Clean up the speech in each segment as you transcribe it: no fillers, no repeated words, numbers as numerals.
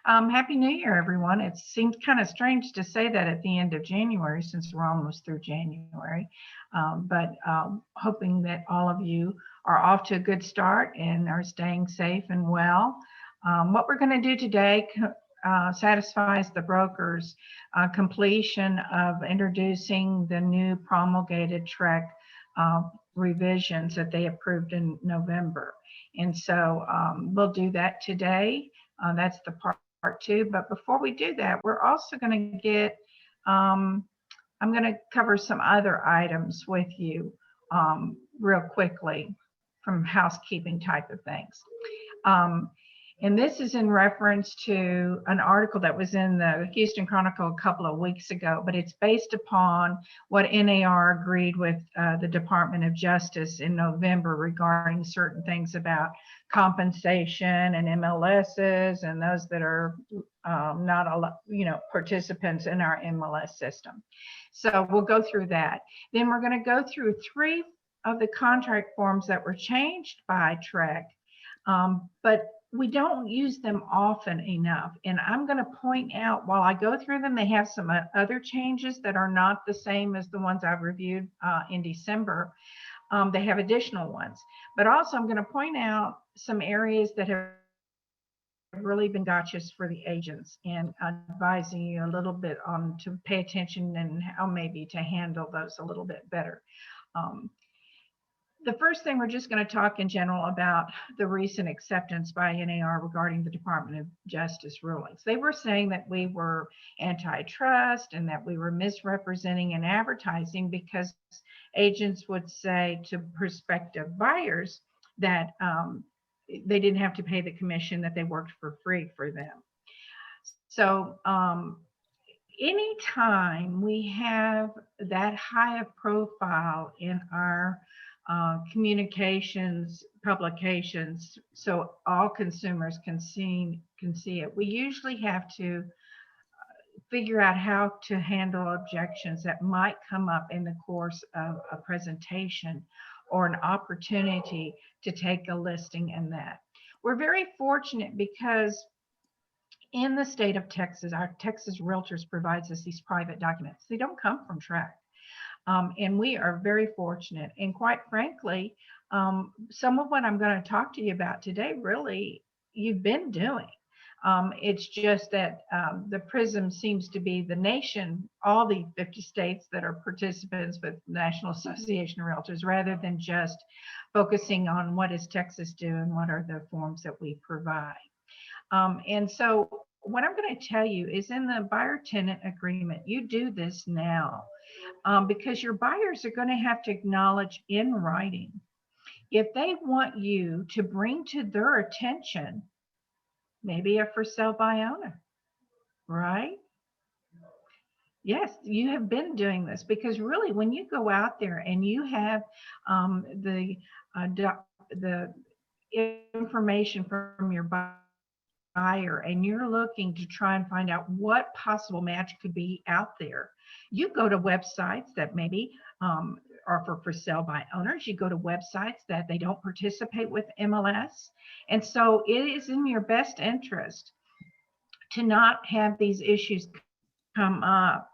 Happy New Year, everyone. It seems kind of strange to say that at the end of January since we're almost through January, but hoping that all of you are off to a good start and are staying safe and well. What we're going to do today satisfies the brokers' completion of introducing the new promulgated TREC revisions that they approved in November. And so we'll do that today. That's the part two. But before we do that, we're also going to get, I'm going to cover some other items with you real quickly from housekeeping type of things. And this is in reference to an article that was in the Houston Chronicle a couple of weeks ago, but it's based upon what NAR agreed with the Department of Justice in November regarding certain things about compensation and MLSs and those that are not, participants in our MLS system. So we'll go through that. Then we're going to go through 3 of the contract forms that were changed by TREC, but we don't use them often enough. And I'm going to point out, while I go through them, they have some other changes that are not the same as the ones I've reviewed in December. They have additional ones. But also I'm going to point out some areas that have really been gotchas for the agents, and advising you a little bit on to pay attention and how maybe to handle those a little bit better. The first thing, we're just going to talk in general about the recent acceptance by NAR regarding the Department of Justice rulings. They were saying that we were antitrust and that we were misrepresenting and advertising because agents would say to prospective buyers that they didn't have to pay the commission, that they worked for free for them. So anytime we have that high of profile in our communications publications, so all consumers can see it, we usually have to figure out how to handle objections that might come up in the course of a presentation or an opportunity to take a listing in that. We're very fortunate because in the state of Texas, our Texas Realtors provides us these private documents. They don't come from TREC. And we are very fortunate. And quite frankly, some of what I'm going to talk to you about today, really, you've been doing. It's just that the PRISM seems to be the nation, all the 50 states that are participants with National Association of Realtors, rather than just focusing on what does Texas do and what are the forms that we provide. And so what I'm going to tell you is, in the buyer-tenant agreement, you do this now because your buyers are going to have to acknowledge in writing if they want you to bring to their attention maybe a for sale by owner, right? Yes, you have been doing this, because really when you go out there and you have the information from your buyer and you're looking to try and find out what possible match could be out there, you go to websites that maybe are for sale by owners. You go to websites that they don't participate with MLS. And so it is in your best interest to not have these issues come up.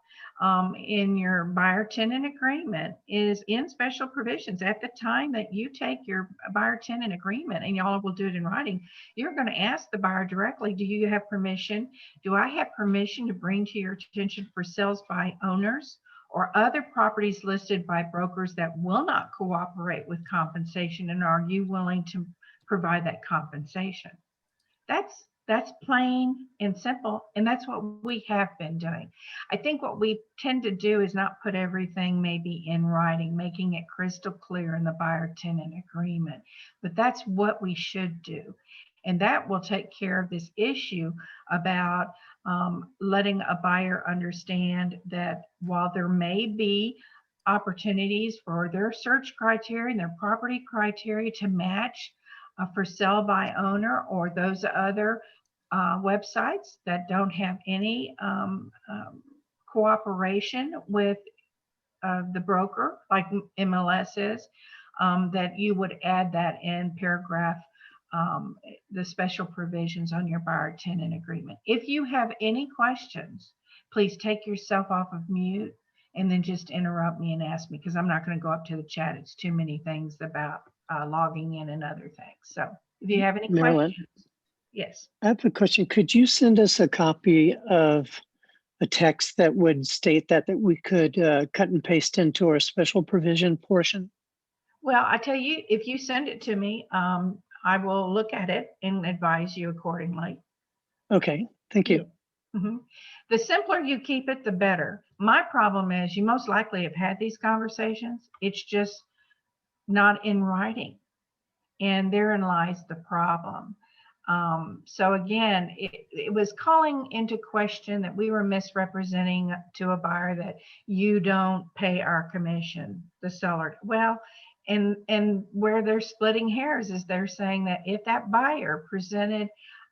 In your buyer-tenant agreement is in special provisions. At the time that you take your buyer-tenant agreement, and y'all will do it in writing, you're going to ask the buyer directly, do you have permission? Do I have permission to bring to your attention for sales by owners or other properties listed by brokers that will not cooperate with compensation, and are you willing to provide that compensation? That's plain and simple, and that's what we have been doing. I think what we tend to do is not put everything maybe in writing, making it crystal clear in the buyer-tenant agreement, but that's what we should do. And that will take care of this issue about letting a buyer understand that while there may be opportunities for their search criteria and their property criteria to match for sale by owner or those other websites that don't have any cooperation with the broker, like MLS is, that you would add that in paragraph the special provisions on your buyer tenant agreement. If you have any questions, please take yourself off of mute and then just interrupt me and ask me, because I'm not going to go up to the chat. It's too many things about logging in and other things. So if you have any Marilyn, questions, yes. I have a question. Could you send us a copy of a text that would state that we could cut and paste into our special provision portion? Well, I tell you, if you send it to me, I will look at it and advise you accordingly. Okay, thank you. Mm-hmm. The simpler you keep it, the better. My problem is you most likely have had these conversations. It's just not in writing. And therein lies the problem. So again, it was calling into question that we were misrepresenting to a buyer that you don't pay our commission, the seller. Well, and where they're splitting hairs is they're saying that if that buyer presented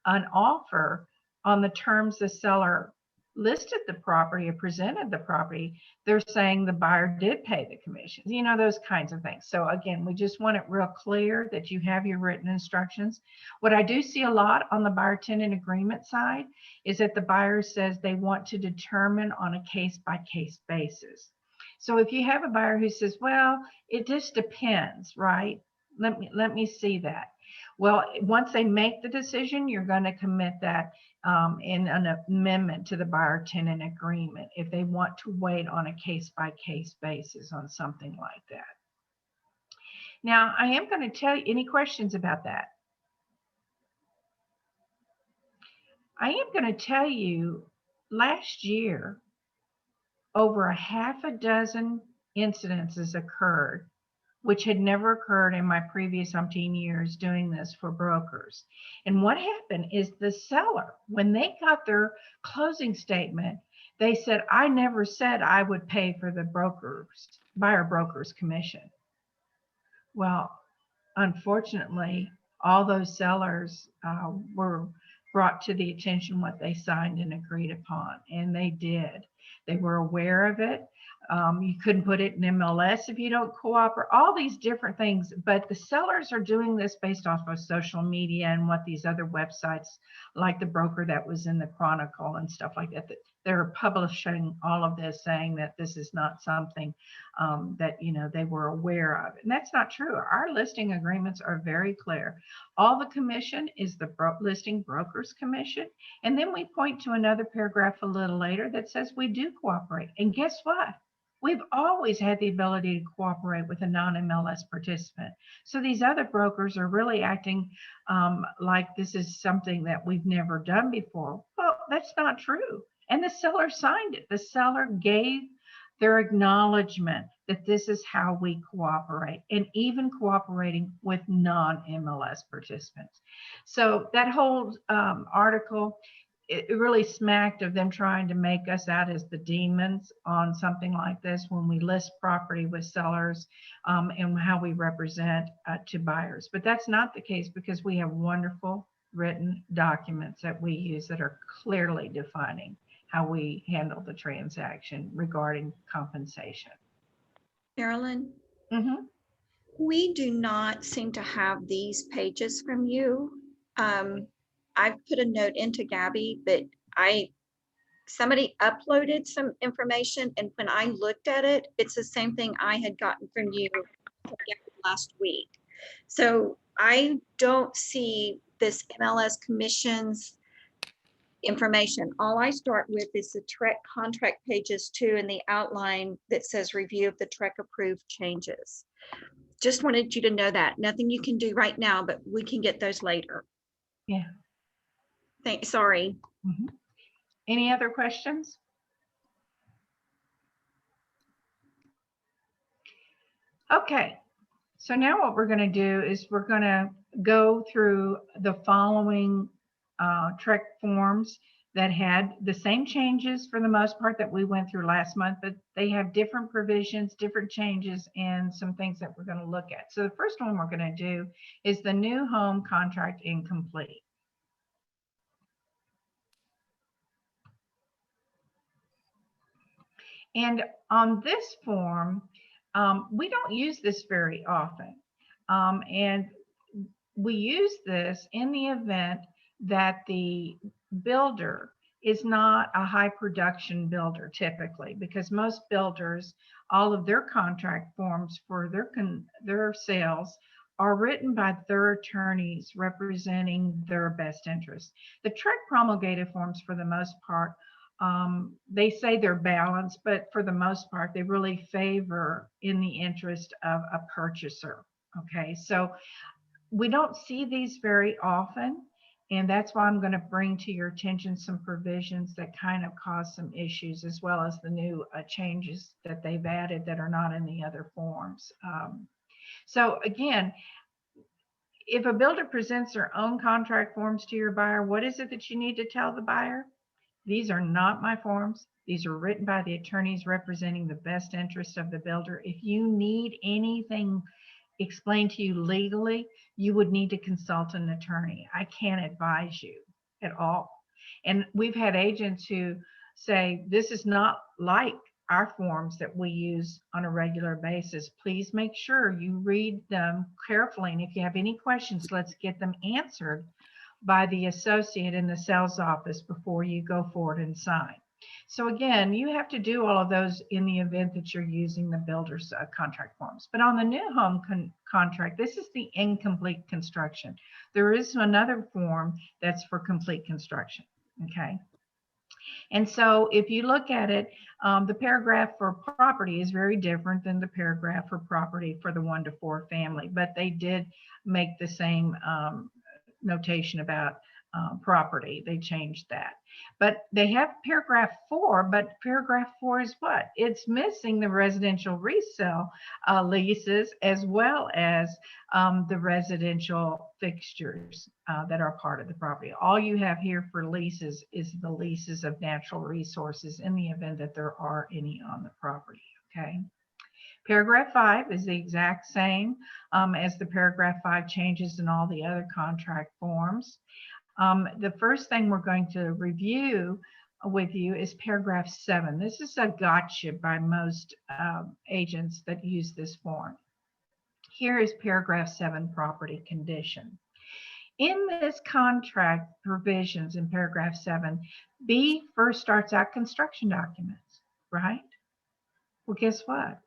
an offer on the terms the seller listed the property or presented the property, they're saying the buyer did pay the commissions, you know, those kinds of things. So again, we just want it real clear that you have your written instructions. What I do see a lot on the buyer tenant agreement side is that the buyer says they want to determine on a case by case basis. So if you have a buyer who says, well, it just depends, right? Let me see that. Well, once they make the decision, you're going to commit that in an amendment to the buyer tenant agreement if they want to wait on a case by case basis on something like that. Now, I am going to tell you any questions about that. I am going to tell you last year, over a half a dozen incidences occurred which had never occurred in my previous umpteen years doing this for brokers. And what happened is the seller, when they got their closing statement, they said, I never said I would pay for the buyer broker's commission. Well, unfortunately, all those sellers were brought to the attention what they signed and agreed upon, and they did. They were aware of it. You couldn't put it in MLS if you don't cooperate, all these different things. But the sellers are doing this based off of social media and what these other websites, like the broker that was in the Chronicle and stuff like that, that they're publishing all of this saying that this is not something that, you know, they were aware of. And that's not true. Our listing agreements are very clear. All the commission is the listing broker's commission. And then we point to another paragraph a little later that says we do cooperate. And guess what? We've always had the ability to cooperate with a non-MLS participant. So these other brokers are really acting like this is something that we've never done before. Well, that's not true. And the seller signed it. The seller gave their acknowledgement that this is how we cooperate, and even cooperating with non-MLS participants. So that whole article, it really smacked of them trying to make us out as the demons on something like this when we list property with sellers and how we represent to buyers. But that's not the case, because we have wonderful written documents that we use that are clearly defining how we handle the transaction regarding compensation. Marilyn, Mm-hmm. we do not seem to have these pages from you. I've put a note into Gabby, but somebody uploaded some information, and when I looked at it, it's the same thing I had gotten from you last week. So I don't see this MLS commissions information. All I start with is the TREC contract pages 2 and the outline that says review of the TREC approved changes. Just wanted you to know that. Nothing you can do right now, but we can get those later. Yeah. Sorry. Mm-hmm. Any other questions? Okay, so now what we're going to do is we're going to go through the following TREC forms that had the same changes for the most part that we went through last month, but they have different provisions, different changes, and some things that we're going to look at. So the first one we're going to do is the new home contract incomplete. And on this form, we don't use this very often. And we use this in the event that the builder is not a high production builder typically, because most builders, all of their contract forms for their sales are written by their attorneys representing their best interest. The TREC promulgated forms, for the most part, they say they're balanced, but for the most part, they really favor in the interest of a purchaser. Okay, so we don't see these very often, and that's why I'm going to bring to your attention some provisions that kind of cause some issues, as well as the new changes that they've added that are not in the other forms. So again, if a builder presents their own contract forms to your buyer, what is it that you need to tell the buyer? These are not my forms. These are written by the attorneys representing the best interest of the builder. If you need anything explained to you legally, you would need to consult an attorney. I can't advise you at all. And we've had agents who say, this is not like our forms that we use on a regular basis. Please make sure you read them carefully. And if you have any questions, let's get them answered by the associate in the sales office before you go forward and sign. So again, you have to do all of those in the event that you're using the builder's contract forms. But on the new home contract, this is the incomplete construction. There is another form that's for complete construction, okay? And so if you look at it, the paragraph for property is very different than the paragraph for property for the 1 to 4 family, but they did make the same notation about property. They changed that. But they have paragraph 4, but paragraph 4 is what? It's missing the residential resale leases, as well as the residential fixtures that are part of the property. All you have here for leases is the leases of natural resources in the event that there are any on the property, okay? Paragraph 5 is the exact same as the paragraph 5 changes in all the other contract forms. The first thing we're going to review with you is paragraph 7. This is a gotcha by most agents that use this form. Here is paragraph 7, property condition. In this contract provisions in paragraph 7, B first starts out construction documents, right? Well, guess what?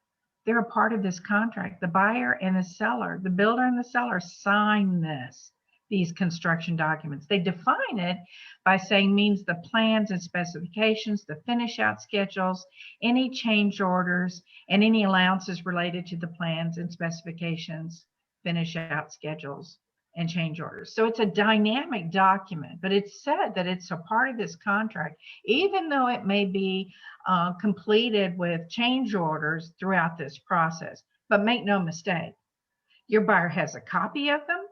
They're a part of this contract. The buyer and the seller, the builder and the seller sign these construction documents. They define it by saying means the plans and specifications, the finish out schedules, any change orders, and any allowances related to the plans and specifications, finish out schedules, and change orders. So it's a dynamic document, but it's said that it's a part of this contract, even though it may be completed with change orders throughout this process. But make no mistake, your buyer has a copy of them.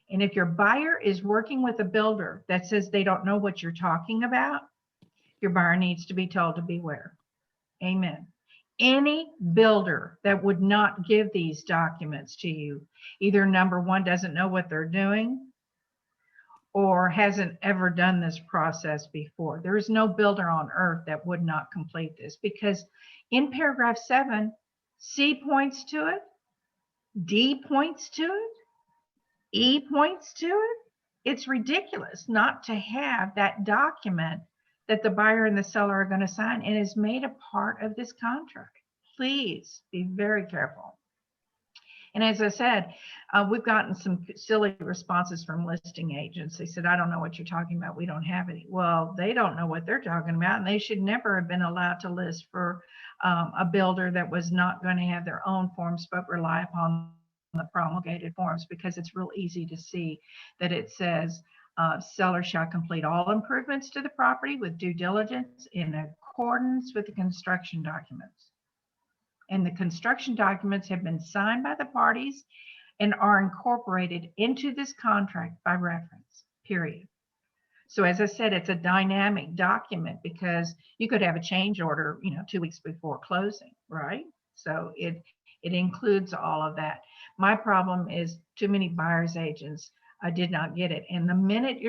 And if your buyer is working with a builder that says they don't know what you're talking about, your buyer needs to be told to beware. Amen. Any builder that would not give these documents to you, either number one, doesn't know what they're doing, or hasn't ever done this process before. There is no builder on earth that would not complete this, because in paragraph 7, C points to it, D points to it, E points to it. It's ridiculous not to have that document that the buyer and the seller are going to sign and is made a part of this contract. Please be very careful. And as I said, we've gotten some silly responses from listing agents. They said, I don't know what you're talking about. We don't have any. Well, they don't know what they're talking about, and they should never have been allowed to list for a builder that was not going to have their own forms but rely upon the promulgated forms, because it's real easy to see that it says seller shall complete all improvements to the property with due diligence in accordance with the construction documents. And the construction documents have been signed by the parties and are incorporated into this contract by reference, period. So as I said, it's a dynamic document, because you could have a change order, 2 weeks before closing, right? So it includes all of that. My problem is too many buyer's agents did not get it. And the minute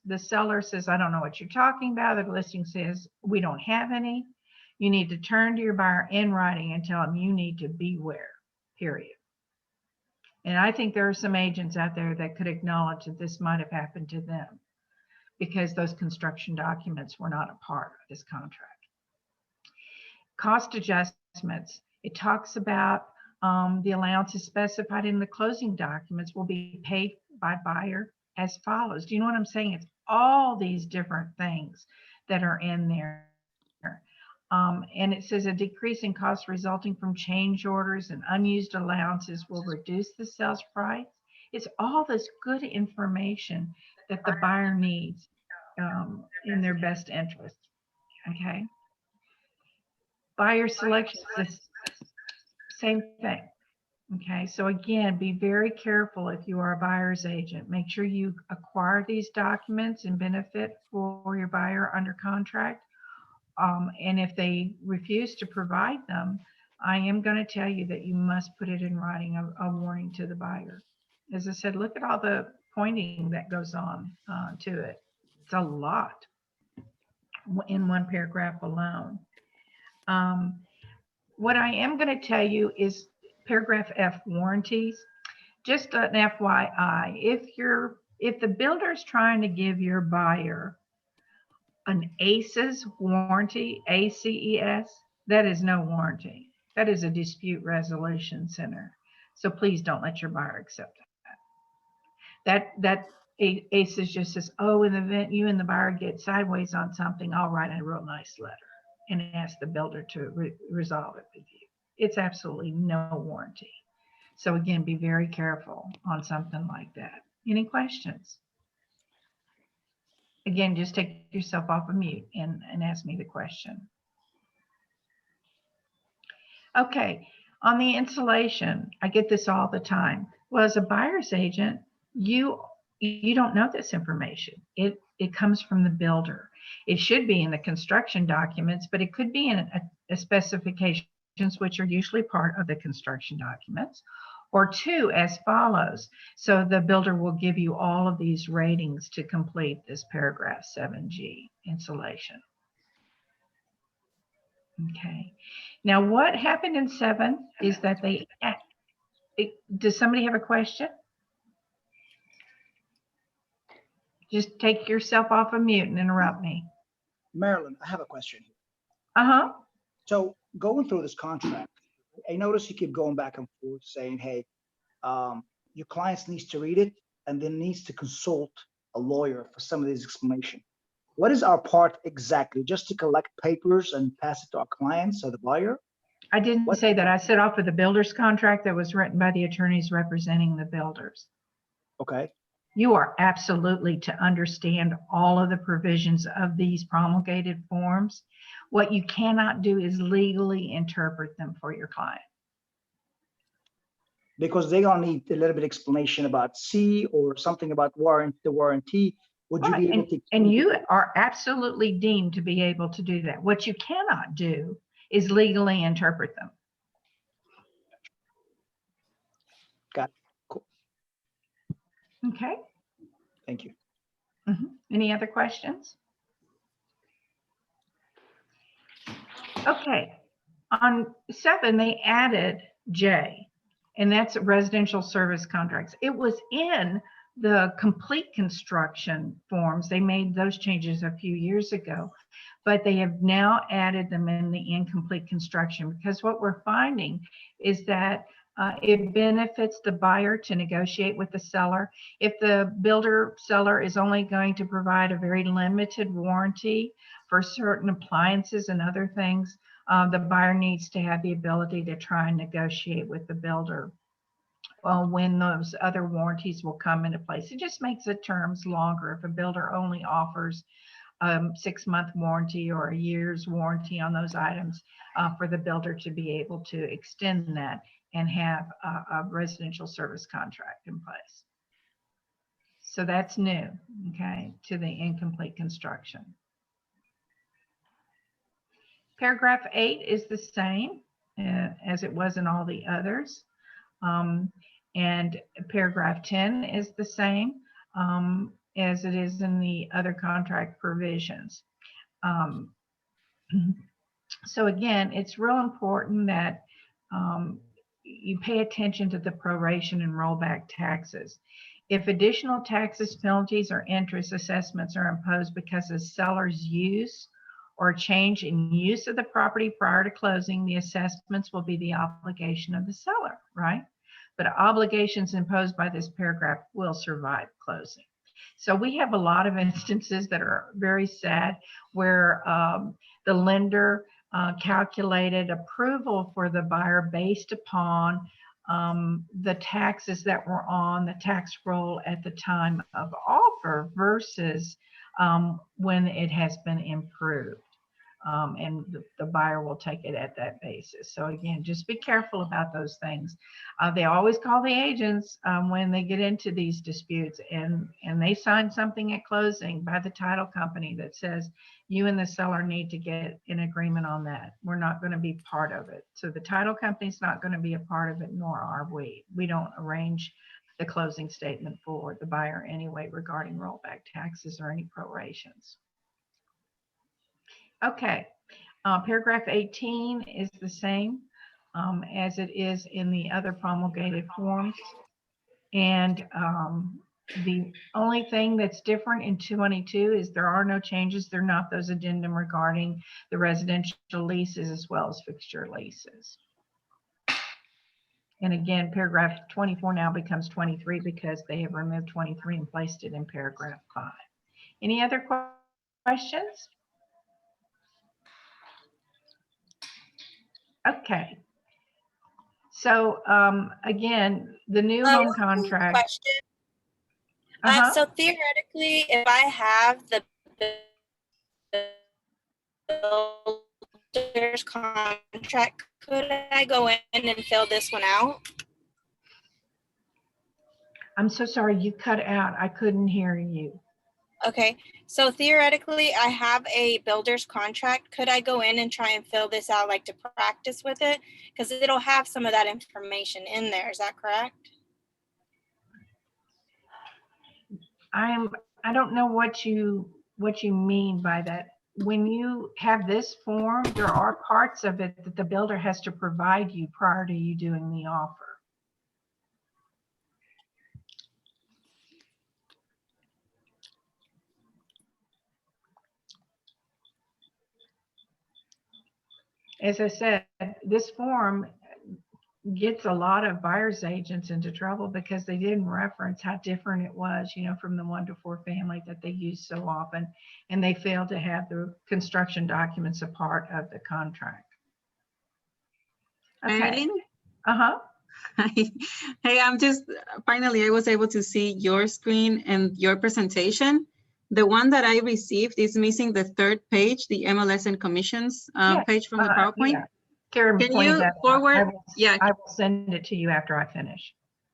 the seller says, I don't know what you're talking about, the listing says, we don't have any, you need to turn to your buyer in writing and tell them you need to beware, period. And I think there are some agents out there that could acknowledge that this might have happened to them because those construction documents were not a part of this contract. Cost adjustments. It talks about the allowances specified in the closing documents will be paid by buyer as follows. Do you know what I'm saying? It's all these different things that are in there. And it says a decrease in costs resulting from change orders and unused allowances will reduce the sales price. It's all this good information that the buyer needs in their best interest. Okay. Buyer selection is the same thing. Okay, so again, be very careful if you are a buyer's agent. Make sure you acquire these documents and benefit for your buyer under contract. And if they refuse to provide them, I am going to tell you that you must put it in writing, a warning to the buyer. As I said, look at all the pointing that goes on to it. It's a lot in one paragraph alone. What I am going to tell you is paragraph F, warranties. Just an FYI, if the builder's trying to give your buyer an ACES warranty, ACES, that is no warranty. That is a dispute resolution center. So please don't let your buyer accept that. That ACES just says, oh, in the event you and the buyer get sideways on something, I'll write a real nice letter and ask the builder to resolve it with you. It's absolutely no warranty. So again, be very careful on something like that. Any questions? Again, just take yourself off of mute and ask me the question. Okay, on the insulation, I get this all the time. Well, as a buyer's agent, you don't know this information. It comes from the builder. It should be in the construction documents, but it could be in a specifications, which are usually part of the construction documents, or two as follows. So the builder will give you all of these ratings to complete this paragraph 7G insulation. Okay. Now what happened in 7 is that does somebody have a question? Just take yourself off of mute and interrupt me. Marilyn, I have a question. Uh-huh. So going through this contract, I notice you keep going back and forth saying, hey, your clients needs to read it and then needs to consult a lawyer for some of this explanation. What is our part exactly? Just to collect papers and pass it to our clients or the buyer? I didn't say that. I said off of the builder's contract that was written by the attorneys representing the builders. Okay. You are absolutely to understand all of the provisions of these promulgated forms. What you cannot do is legally interpret them for your client. Because they're gonna need a little bit of explanation about C or something about the warranty. Would you be able to? And you are absolutely deemed to be able to do that. What you cannot do is legally interpret them. Got it. Cool. Okay. Thank you. Any other questions? Okay. On 7, they added J, and that's residential service contracts. It was in the complete construction forms. They made those changes a few years ago, but they have now added them in the incomplete construction, because what we're finding is that it benefits the buyer to negotiate with the seller. If the builder seller is only going to provide a very limited warranty for certain appliances and other things, the buyer needs to have the ability to try and negotiate with the builder when those other warranties will come into place. It just makes the terms longer if a builder only offers 6-month warranty or a year's warranty on those items, for the builder to be able to extend that and have a residential service contract in place. So that's new, okay, to the incomplete construction. Paragraph 8 is the same as it was in all the others. And paragraph 10 is the same as it is in the other contract provisions. So again, it's real important that you pay attention to the proration and rollback taxes. If additional taxes, penalties, or interest assessments are imposed because of seller's use or change in use of the property prior to closing, the assessments will be the obligation of the seller, right? But obligations imposed by this paragraph will survive closing. So we have a lot of instances that are very sad where the lender calculated approval for the buyer based upon the taxes that were on the tax roll at the time of offer versus when it has been improved. And the buyer will take it at that basis. So again, just be careful about those things. They always call the agents when they get into these disputes, and they sign something at closing by the title company that says you and the seller need to get an agreement on that. We're not going to be part of it. So the title company's not going to be a part of it, nor are we. We don't arrange the closing statement for the buyer anyway regarding rollback taxes or any prorations. Okay, paragraph 18 is the same as it is in the other promulgated forms. And the only thing that's different in 222 is there are no changes. They're not those addendum regarding the residential leases as well as fixture leases. And again, paragraph 24 now becomes 23 because they have removed 23 and placed it in paragraph 5. Any other questions? Okay. So again, the new home contract. Question. So theoretically, if I have the builder's contract, could I go in and fill this one out? I'm so sorry, you cut out. I couldn't hear you. Okay, so theoretically, I have a builder's contract. Could I go in and try and fill this out, like to practice with it? Because it'll have some of that information in there. Is that correct? I don't know what you mean by that. When you have this form, there are parts of it that the builder has to provide you prior to you doing the offer. As I said, this form gets a lot of buyer's agents into trouble because they didn't reference how different it was, you know, from the 1-to-4 family that they use so often, and they failed to have the construction documents a part of the contract. Okay. Marilyn? Uh-huh. Hey, I'm just, finally, I was able to see your screen and your presentation. The one that I received is missing the third page, the MLS and commissions page from the PowerPoint. Yeah. Karen, Can you forward? I will send it to you after I finish.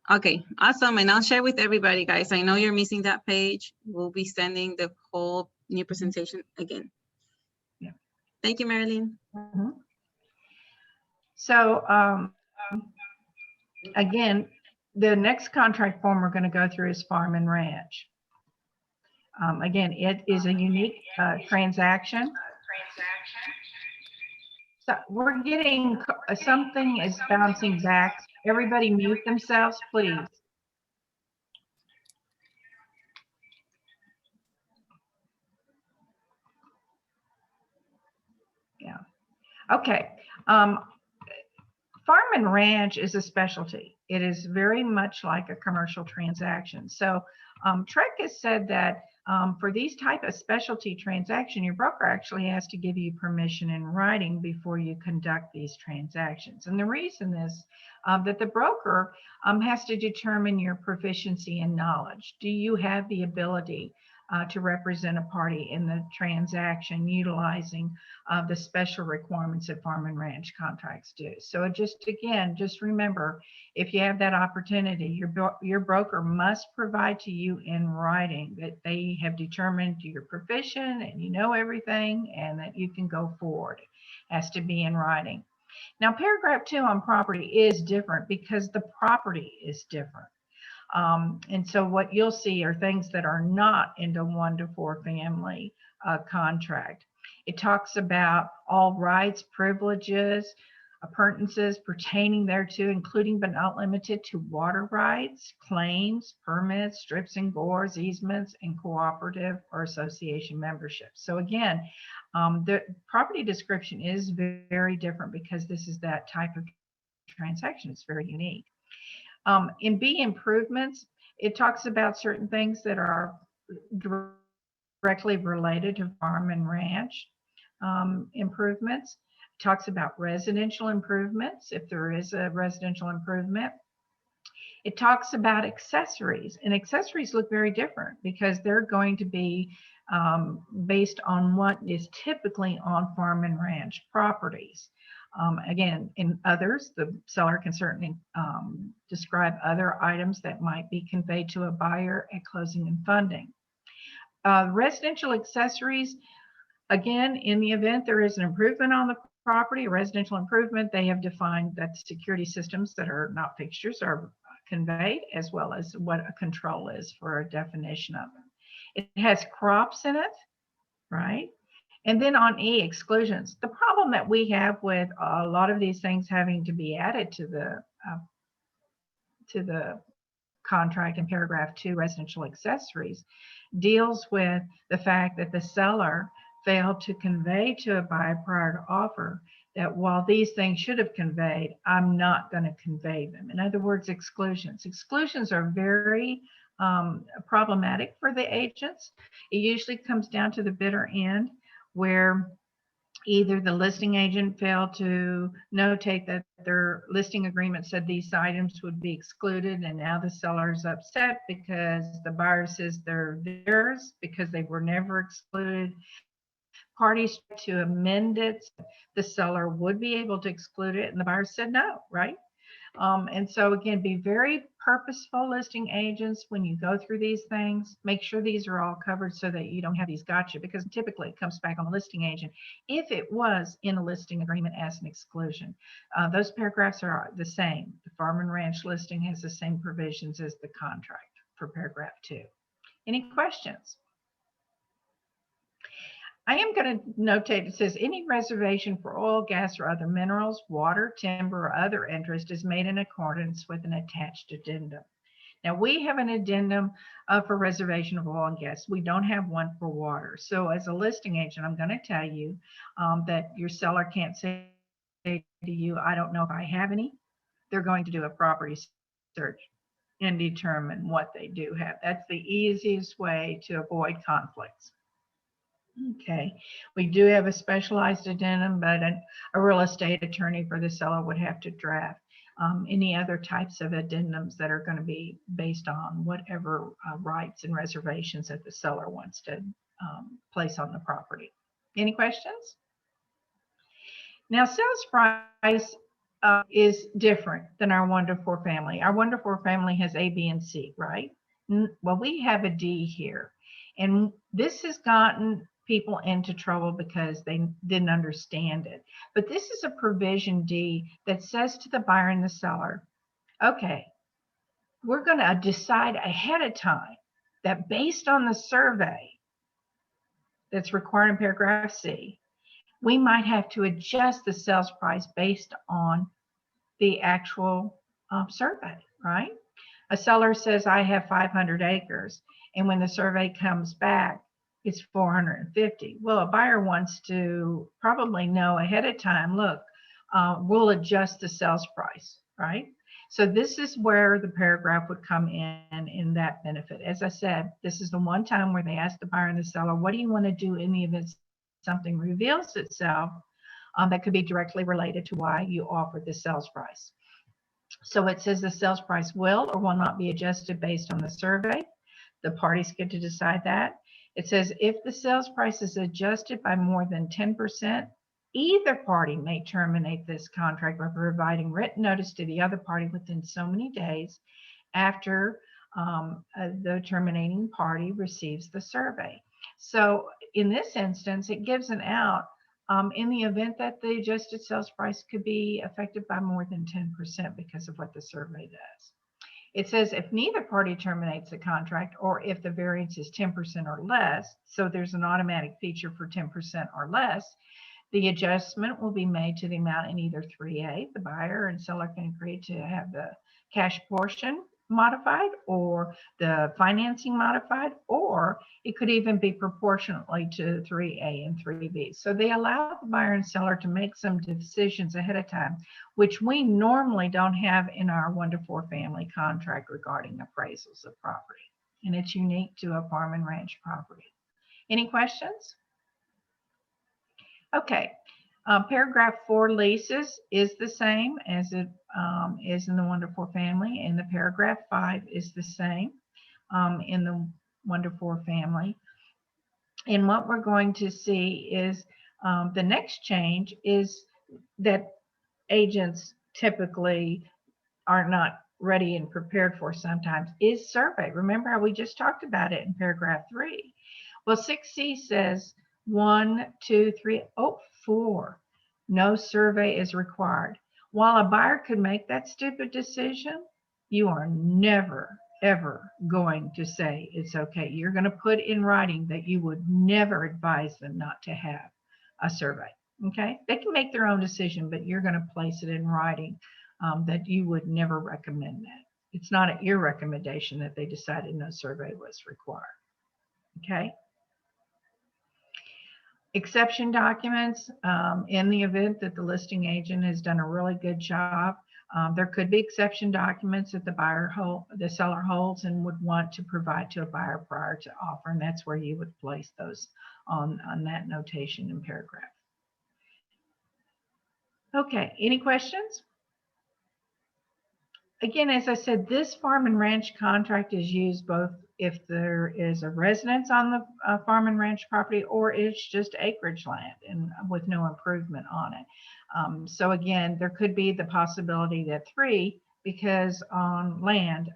Okay, awesome. And I'll share with everybody, guys. I know you're missing that page. We'll be sending the whole new presentation again. Yeah. Thank you, Marilyn. Mm-hmm. So again, the next contract form we're going to go through is Farm and Ranch. Again, it is a unique transaction. So we're getting something is bouncing back. Everybody mute themselves, please. Yeah. Okay. Farm and Ranch is a specialty. It is very much like a commercial transaction. So Trek has said that for these type of specialty transaction, your broker actually has to give you permission in writing before you conduct these transactions. And the reason is that the broker has to determine your proficiency and knowledge. Do you have the ability to represent a party in the transaction utilizing the special requirements that Farm and Ranch contracts do? So just remember, if you have that opportunity, your broker must provide to you in writing that they have determined you're proficient and you know everything and that you can go forward. It has to be in writing. Now, paragraph 2 on property is different because the property is different. And so what you'll see are things that are not in the 1-to-4 family contract. It talks about all rights, privileges, appurtenances pertaining thereto, including but not limited to water rights, claims, permits, strips and gores, easements, and cooperative or association membership. So again, the property description is very different because this is that type of transaction. It's very unique. In B, improvements, it talks about certain things that are directly related to farm and ranch improvements. It talks about residential improvements, if there is a residential improvement. It talks about accessories, and accessories look very different because they're going to be based on what is typically on farm and ranch properties. Again, in others, the seller can certainly describe other items that might be conveyed to a buyer at closing and funding. Residential accessories, again, in the event there is an improvement on the property, a residential improvement, they have defined that security systems that are not fixtures are conveyed, as well as what a control is for a definition of them. It has crops in it, right? And then on E, exclusions. The problem that we have with a lot of these things having to be added to the contract in paragraph 2, residential accessories, deals with the fact that the seller failed to convey to a buyer prior to offer that while these things should have conveyed, I'm not going to convey them. In other words, exclusions. Exclusions are very problematic for the agents. It usually comes down to the bitter end, where either the listing agent failed to notate that their listing agreement said these items would be excluded, and now the seller is upset because the buyer says they're theirs because they were never excluded. Parties to amend it, the seller would be able to exclude it, and the buyer said no, right? And so again, be very purposeful, listing agents, when you go through these things. Make sure these are all covered so that you don't have these gotcha, because typically it comes back on the listing agent if it was in a listing agreement as an exclusion. Those paragraphs are the same. The farm and ranch listing has the same provisions as the contract for paragraph 2. Any questions? I am going to notate, it says any reservation for oil, gas, or other minerals, water, timber, or other interest is made in accordance with an attached addendum. Now, we have an addendum for reservation of oil and gas. We don't have one for water. So as a listing agent, I'm going to tell you that your seller can't say to you, I don't know if I have any. They're going to do a property search and determine what they do have. That's the easiest way to avoid conflicts. Okay, we do have a specialized addendum, but a real estate attorney for the seller would have to draft any other types of addendums that are going to be based on whatever rights and reservations that the seller wants to place on the property. Any questions? Now, sales price is different than our 1 to 4 family. Our 1 to 4 family has A, B, and C, right? Well, we have a D here, and this has gotten people into trouble because they didn't understand it. But this is a provision D that says to the buyer and the seller, okay, we're going to decide ahead of time that based on the survey that's required in paragraph C, we might have to adjust the sales price based on the actual survey, right? A seller says, I have 500 acres, and when the survey comes back, it's 450. Well, a buyer wants to probably know ahead of time, look, we'll adjust the sales price, right? So this is where the paragraph would come in that benefit. As I said, this is the one time where they ask the buyer and the seller, what do you want to do in the event something reveals itself that could be directly related to why you offered the sales price? So it says the sales price will or will not be adjusted based on the survey. The parties get to decide that. It says if the sales price is adjusted by more than 10%, either party may terminate this contract by providing written notice to the other party within so many days after the terminating party receives the survey. So in this instance, it gives an out in the event that the adjusted sales price could be affected by more than 10% because of what the survey does. It says if neither party terminates the contract, or if the variance is 10% or less, so there's an automatic feature for 10% or less, The adjustment will be made to the amount in either 3A. The buyer and seller can agree to have the cash portion modified or the financing modified, or it could even be proportionately to 3A and 3B. So they allow the buyer and seller to make some decisions ahead of time, which we normally don't have in our 1-to-4 family contract regarding appraisals of property. And it's unique to a farm and ranch property. Any questions? Okay, paragraph 4 leases is the same as it is in the 1-to-4 family, and the paragraph 5 is the same in the 1-to-4 family. And what we're going to see is the next change is that agents typically are not ready and prepared for sometimes is survey. Remember how we just talked about it in paragraph 3. Well, 6C says 1, 2, 3, 4. No survey is required. While a buyer could make that stupid decision, you are never, ever going to say it's okay. You're going to put in writing that you would never advise them not to have a survey. Okay? They can make their own decision, but you're going to place it in writing that you would never recommend that. It's not at your recommendation that they decided no survey was required. Okay? Exception documents, in the event that the listing agent has done a really good job, there could be exception documents that the seller holds and would want to provide to a buyer prior to offer, and that's where you would place those on that notation in paragraph. Okay, any questions? Again, as I said, this farm and ranch contract is used both if there is a residence on the farm and ranch property, or it's just acreage land and with no improvement on it. So again, there could be the possibility that 3, because on land,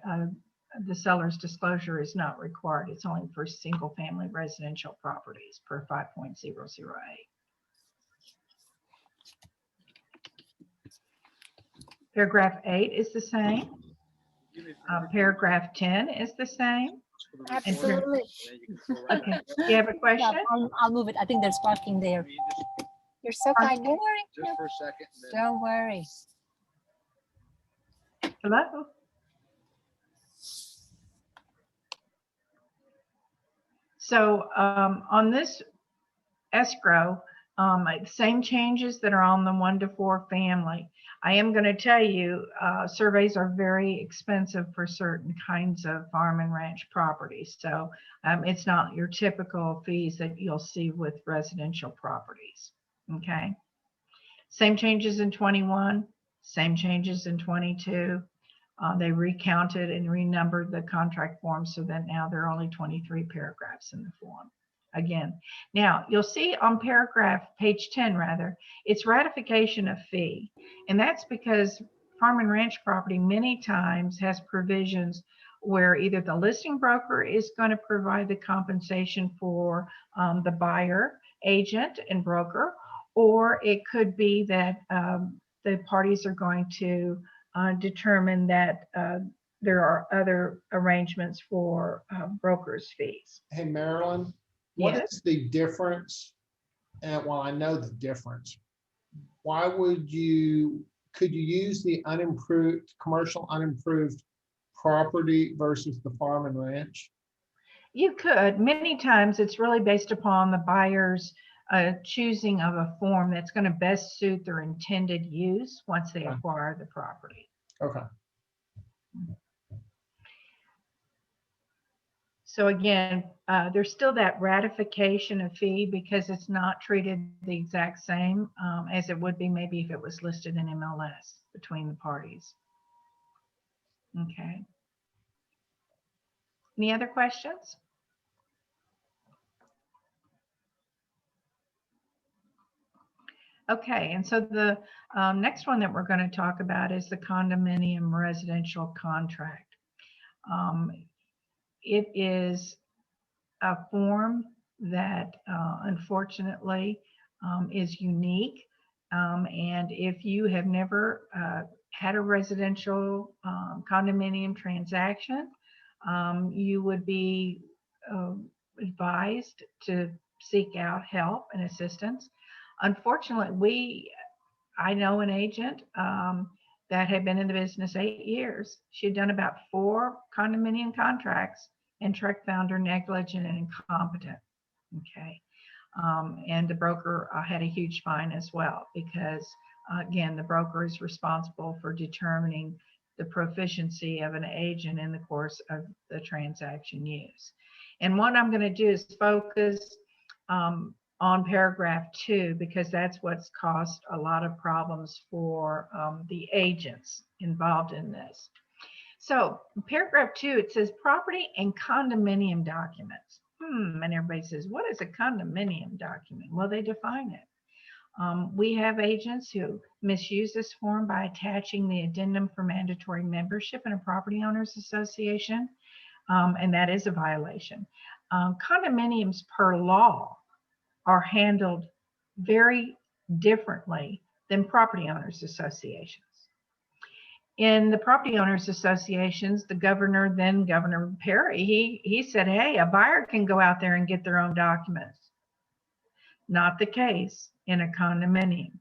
the seller's disclosure is not required. It's only for single family residential properties per 5.008. Paragraph 8 is the same. Paragraph 10 is the same. Absolutely. Okay, you have a question? I'll move it. I think there's parking there. You're so kind. Don't worry. Just for a second. Don't worry. Hello? So on this escrow, same changes that are on the 1-to-4 family. I am going to tell you, surveys are very expensive for certain kinds of farm and ranch properties. So it's not your typical fees that you'll see with residential properties. Okay. Same changes in 21, same changes in 22. They recounted and renumbered the contract form so that now there are only 23 paragraphs in the form. Again, now you'll see on page 10 rather, it's ratification of fee. And that's because farm and ranch property many times has provisions where either the listing broker is going to provide the compensation for the buyer, agent, and broker, or it could be that the parties are going to determine that there are other arrangements for brokers' fees. Hey, Marilyn, what Yes. is the difference? And well, I know the difference. Why could you use the commercial unimproved property versus the farm and ranch? You could. Many times it's really based upon the buyer's choosing of a form that's going to best suit their intended use once they acquire the property. Okay. So again, there's still that ratification of fee because it's not treated the exact same as it would be maybe if it was listed in MLS between the parties. Okay. Any other questions? Okay, and so the next one that we're going to talk about is the condominium residential contract. It is a form that unfortunately is unique. And if you have never had a residential condominium transaction, you would be advised to seek out help and assistance. Unfortunately, I know an agent that had been in the business 8 years. She had done about 4 condominium contracts, and Trek found her negligent and incompetent. Okay. And the broker had a huge fine as well, because again, the broker is responsible for determining the proficiency of an agent in the course of the transaction use. And what I'm going to do is focus on paragraph 2, because that's what's caused a lot of problems for the agents involved in this. So paragraph 2, it says property and condominium documents. And everybody says, what is a condominium document? Well, they define it. We have agents who misuse this form by attaching the addendum for mandatory membership in a property owners association, and that is a violation. Condominiums per law are handled very differently than property owners associations. In the property owners associations, the governor, then Governor Perry, he said, hey, a buyer can go out there and get their own documents. Not the case in a condominium.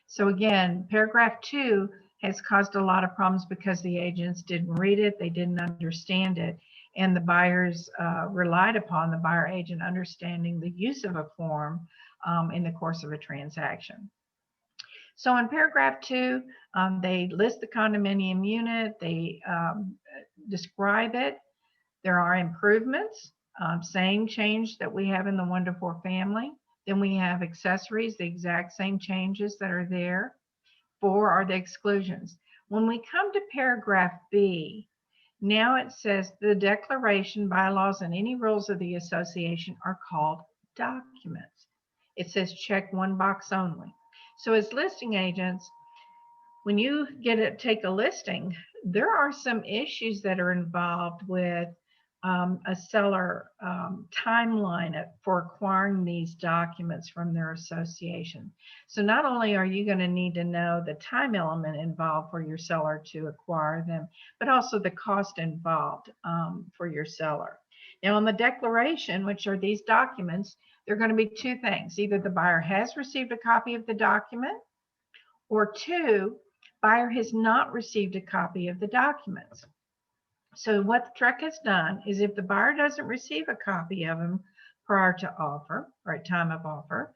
So again, paragraph 2 has caused a lot of problems because the agents didn't read it, they didn't understand it, and the buyers relied upon the buyer agent understanding the use of a form in the course of a transaction. So in paragraph 2, they list the condominium unit, they describe it. There are improvements, same change that we have in the 1 to 4 family. Then we have accessories, the exact same changes that are there. 4 are the exclusions. When we come to paragraph B, now it says the declaration, bylaws, and any rules of the association are called documents. It says check 1 box only. So as listing agents, when you take a listing, there are some issues that are involved with a seller timeline for acquiring these documents from their association. So not only are you going to need to know the time element involved for your seller to acquire them, but also the cost involved for your seller. Now on the declaration, which are these documents, there are going to be 2 things. Either the buyer has received a copy of the document, or 2, buyer has not received a copy of the documents. So what the Trek has done is, if the buyer doesn't receive a copy of them prior to offer or at time of offer,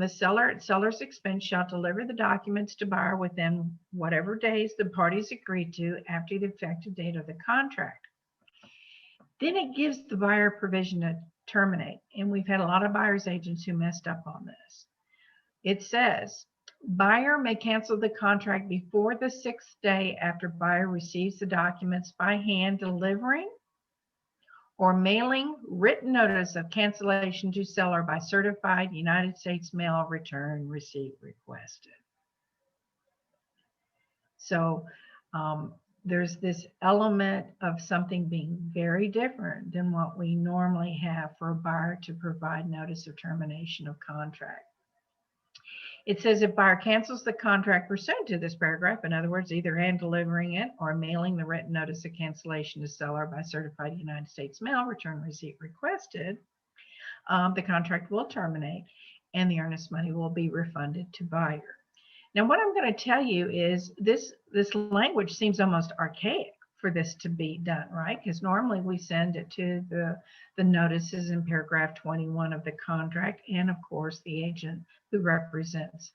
the seller at seller's expense shall deliver the documents to buyer within whatever days the parties agreed to after the effective date of the contract. Then it gives the buyer provision to terminate. And we've had a lot of buyer's agents who messed up on this. It says, buyer may cancel the contract before the 6th day after buyer receives the documents by hand delivering or mailing written notice of cancellation to seller by certified United States mail return receipt requested. So there's this element of something being very different than what we normally have for a buyer to provide notice of termination of contract. It says if buyer cancels the contract pursuant to this paragraph, in other words, either hand delivering it or mailing the written notice of cancellation to seller by certified United States mail return receipt requested, the contract will terminate and the earnest money will be refunded to buyer. Now, what I'm going to tell you is this language seems almost archaic for this to be done, right? Because normally we send it to the notices in paragraph 21 of the contract, and of course the agent who represents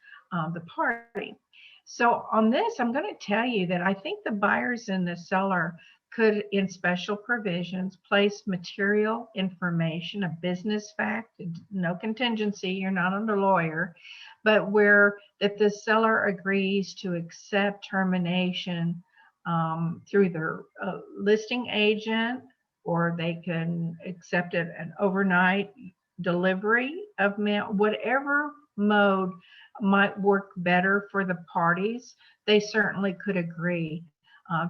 the party. So on this, I'm going to tell you that I think the buyers and the seller could, in special provisions, place material information, a business fact, no contingency, you're not under lawyer, but where that the seller agrees to accept termination through their listing agent, or they can accept it an overnight delivery of mail, whatever mode might work better for the parties. They certainly could agree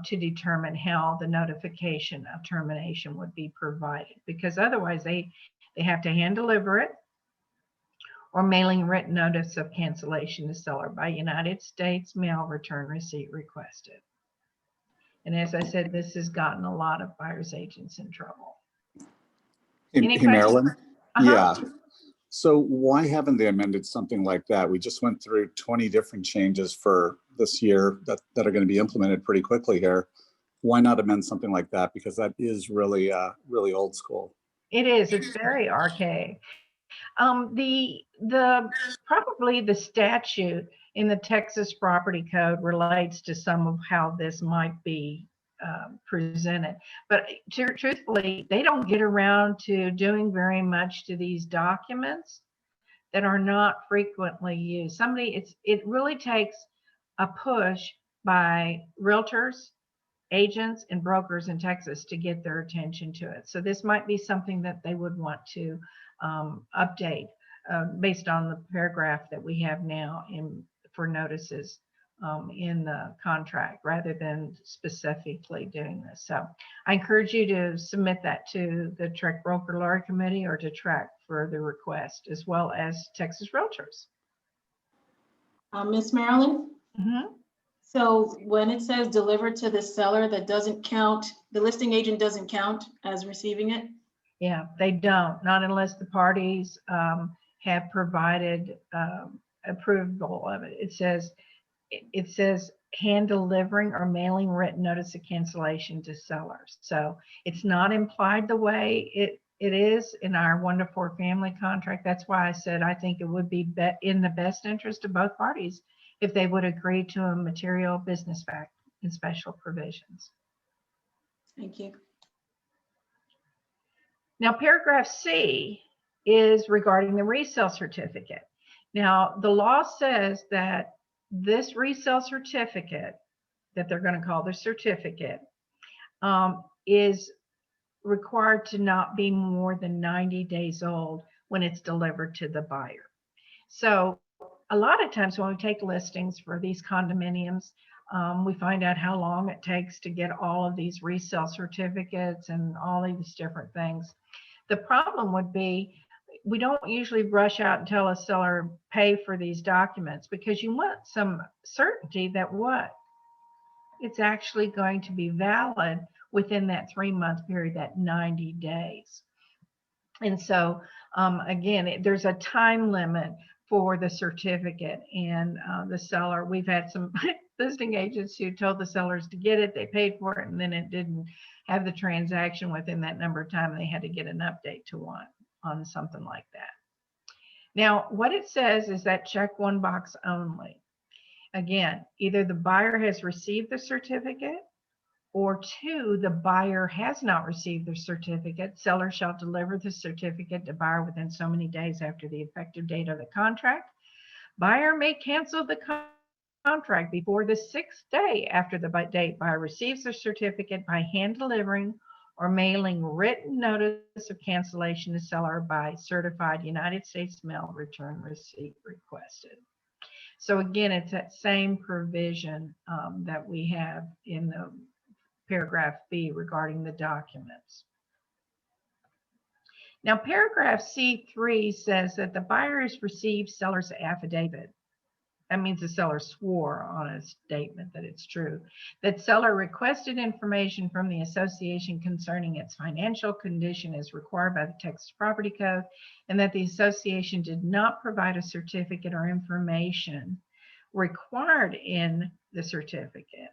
to determine how the notification of termination would be provided, because otherwise they have to hand deliver it or mailing written notice of cancellation to seller by United States mail return receipt requested. And as I said, this has gotten a lot of buyers agents in trouble. Hey, Any Marilyn? questions? Yeah. So why haven't they amended something like that? We just went through 20 different changes for this year that are going to be implemented pretty quickly here. Why not amend something like that? Because that is really, really old school. It is, it's very archaic. Probably the statute in the Texas Property Code relates to some of how this might be presented. But truthfully, they don't get around to doing very much to these documents that are not frequently used. It really takes a push by realtors, agents, and brokers in Texas to get their attention to it. So this might be something that they would want to update based on the paragraph that we have now for notices in the contract, rather than specifically doing this. So I encourage you to submit that to the TREC Broker Lawyer Committee or to TREC for the request, as well as Texas Realtors. Miss Marilyn? Mm-hmm. So when it says delivered to the seller, that doesn't count, the listing agent doesn't count as receiving it? Yeah, they don't, not unless the parties have provided approval of it. It says hand delivering or mailing written notice of cancellation to sellers. So it's not implied the way it is in our 1-to-4 family contract. That's why I said I think it would be in the best interest of both parties if they would agree to a material business fact and special provisions. Thank you. Now, paragraph C is regarding the resale certificate. Now, the law says that this resale certificate that they're going to call the certificate is required to not be more than 90 days old when it's delivered to the buyer. So a lot of times when we take listings for these condominiums, we find out how long it takes to get all of these resale certificates and all of these different things. The problem would be we don't usually rush out and tell a seller pay for these documents, because you want some certainty that it's actually going to be valid within that 3-month period, that 90 days. And so again, there's a time limit for the certificate, and the seller, we've had some listing agents who told the sellers to get it, they paid for it, and then it didn't have the transaction within that number of time, and they had to get an update to one on something like that. Now, what it says is that check one box only. Again, either the buyer has received the certificate, or 2, the buyer has not received the certificate. Seller shall deliver the certificate to buyer within so many days after the effective date of the contract. Buyer may cancel the contract before the 6th day after the date buyer receives the certificate by hand delivering or mailing written notice of cancellation to seller by certified United States mail return receipt requested. So again, it's that same provision that we have in the paragraph B regarding the documents. Now, paragraph C3 says that the buyer has received seller's affidavit. That means the seller swore on a statement that it's true, that seller requested information from the association concerning its financial condition as required by the Texas Property Code, and that the association did not provide a certificate or information required in the certificate.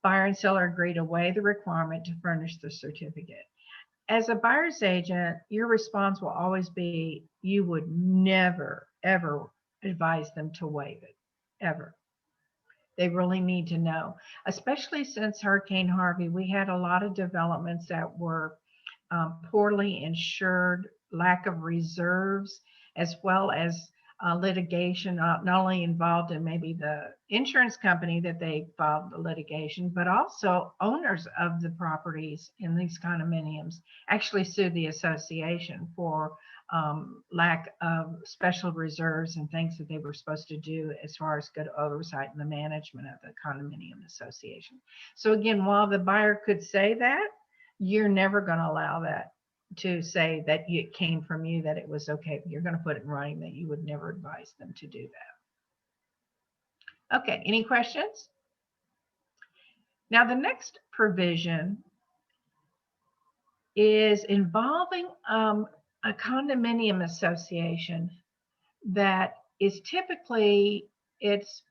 Buyer and seller agree to waive the requirement to furnish the certificate. As a buyer's agent, your response will always be, you would never, ever advise them to waive it, ever. They really need to know, especially since Hurricane Harvey. We had a lot of developments that were poorly insured, lack of reserves, as well as litigation, not only involved in maybe the insurance company that they filed the litigation, but also owners of the properties in these condominiums actually sued the association for lack of special reserves and things that they were supposed to do as far as good oversight in the management of the condominium association. So again, while the buyer could say that, you're never going to allow that to say that it came from you, that it was okay. You're going to put it in writing that you would never advise them to do that. Okay, any questions? Now, the next provision is involving a condominium association that is typically, it's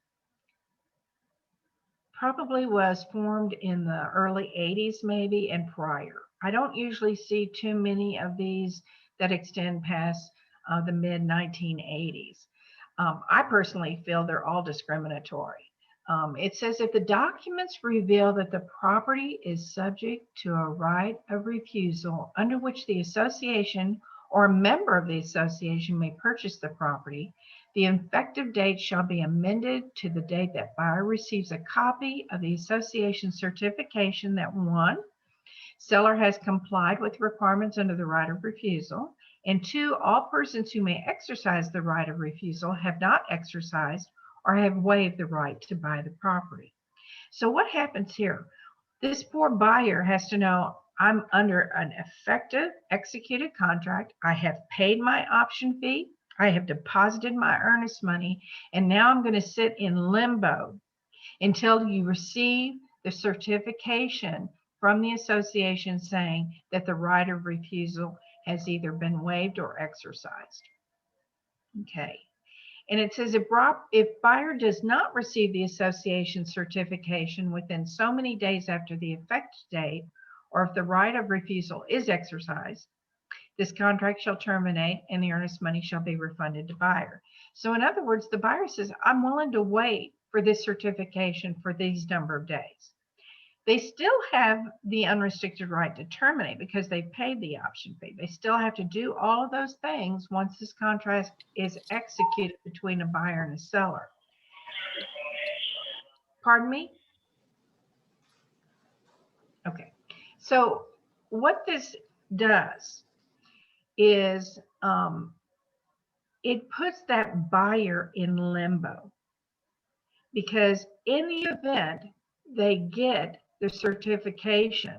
probably was formed in the early 80s maybe and prior. I don't usually see too many of these that extend past the mid 1980s. I personally feel they're all discriminatory. It says if the documents reveal that the property is subject to a right of refusal under which the association or a member of the association may purchase the property, the effective date shall be amended to the date that buyer receives a copy of the association certification that 1, seller has complied with requirements under the right of refusal, and 2, all persons who may exercise the right of refusal have not exercised or have waived the right to buy the property. So what happens here? This poor buyer has to know, I'm under an effective executed contract. I have paid my option fee. I have deposited my earnest money, and now I'm going to sit in limbo until you receive the certification from the association saying that the right of refusal has either been waived or exercised. Okay. And it says if buyer does not receive the association certification within so many days after the effective date, or if the right of refusal is exercised, this contract shall terminate and the earnest money shall be refunded to buyer. So in other words, the buyer says, I'm willing to wait for this certification for these number of days. They still have the unrestricted right to terminate because they've paid the option fee. They still have to do all of those things once this contract is executed between a buyer and a seller. Pardon me? Okay. So what this does is it puts that buyer in limbo, because in the event they get the certification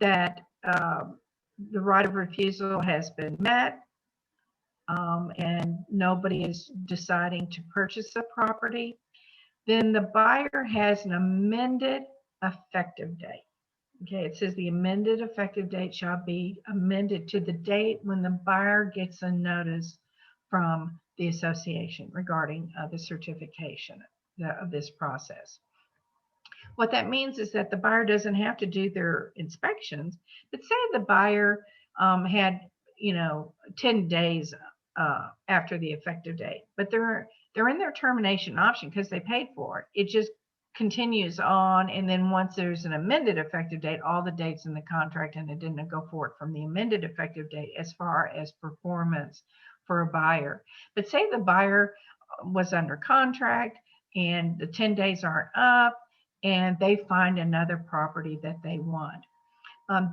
that the right of refusal has been met and nobody is deciding to purchase the property, then the buyer has an amended effective date. Okay, it says the amended effective date shall be amended to the date when the buyer gets a notice from the association regarding the certification of this process. What that means is that the buyer doesn't have to do their inspections, but say the buyer had, 10 days after the effective date, but they're in their termination option because they paid for it. It just continues on, and then once there's an amended effective date, all the dates in the contract, and it didn't go forward from the amended effective date as far as performance for a buyer. But say the buyer was under contract and the 10 days aren't up and they find another property that they want.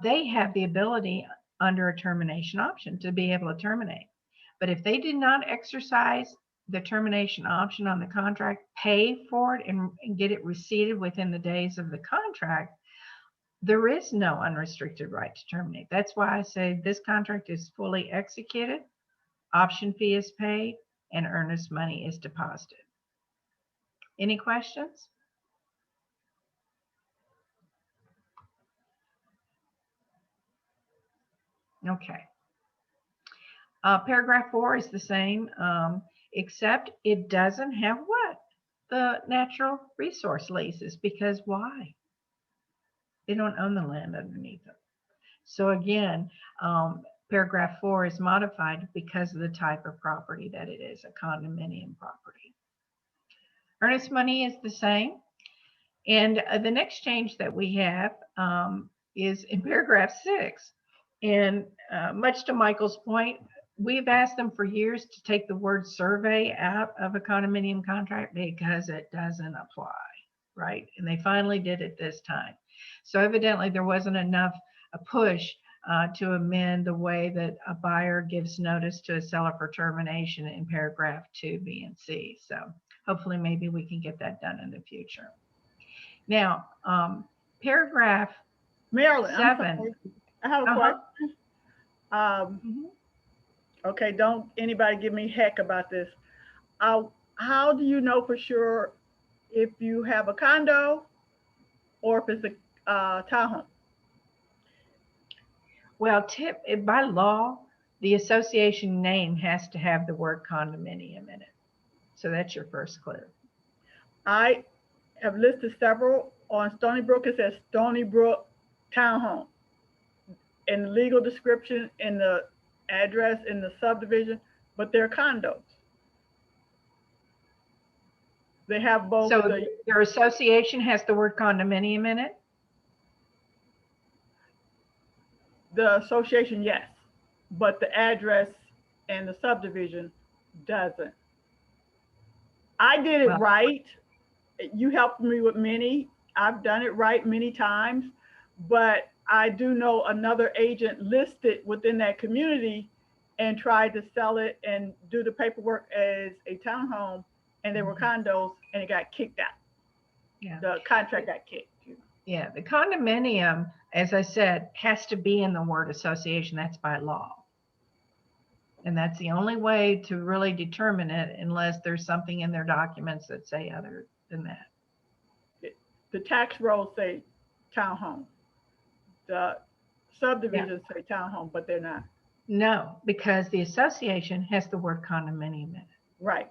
They have the ability under a termination option to be able to terminate. But if they did not exercise the termination option on the contract, pay for it and get it receipted within the days of the contract, there is no unrestricted right to terminate. That's why I say this contract is fully executed, option fee is paid, and earnest money is deposited. Any questions? Okay. Paragraph 4 is the same, except it doesn't have what? The natural resource leases, because why? They don't own the land underneath them. So again, paragraph 4 is modified because of the type of property that it is, a condominium property. Earnest money is the same. And the next change that we have is in paragraph 6. And much to Michael's point, we've asked them for years to take the word survey out of a condominium contract because it doesn't apply, right? And they finally did it this time. So evidently there wasn't enough a push to amend the way that a buyer gives notice to a seller for termination in paragraph 2, B, and C. So hopefully maybe we can get that done in the future. Now, paragraph Marilyn, 7. I have a question. Okay, don't anybody give me heck about this. How do you know for sure if you have a condo or if it's a townhome? Well, by law, the association name has to have the word condominium in it. So that's your first clue. I have listed several on Stony Brook. It says Stony Brook Townhome. In the legal description, in the address, in the subdivision, but they're condos. They have both. So your association has the word condominium in it? The association, yes, but the address and the subdivision doesn't. I did it Well, right. You helped me with many. I've done it right many times, but I do know another agent listed within that community and tried to sell it and do the paperwork as a townhome, and they were condos, and it got kicked out. Yeah. The contract got kicked. Yeah, the condominium, as I said, has to be in the word association. That's by law. And that's the only way to really determine it, unless there's something in their documents that say other than that. The tax rolls say townhome. The subdivisions say townhome, but they're not. No, because the association has the word condominium in it. Right.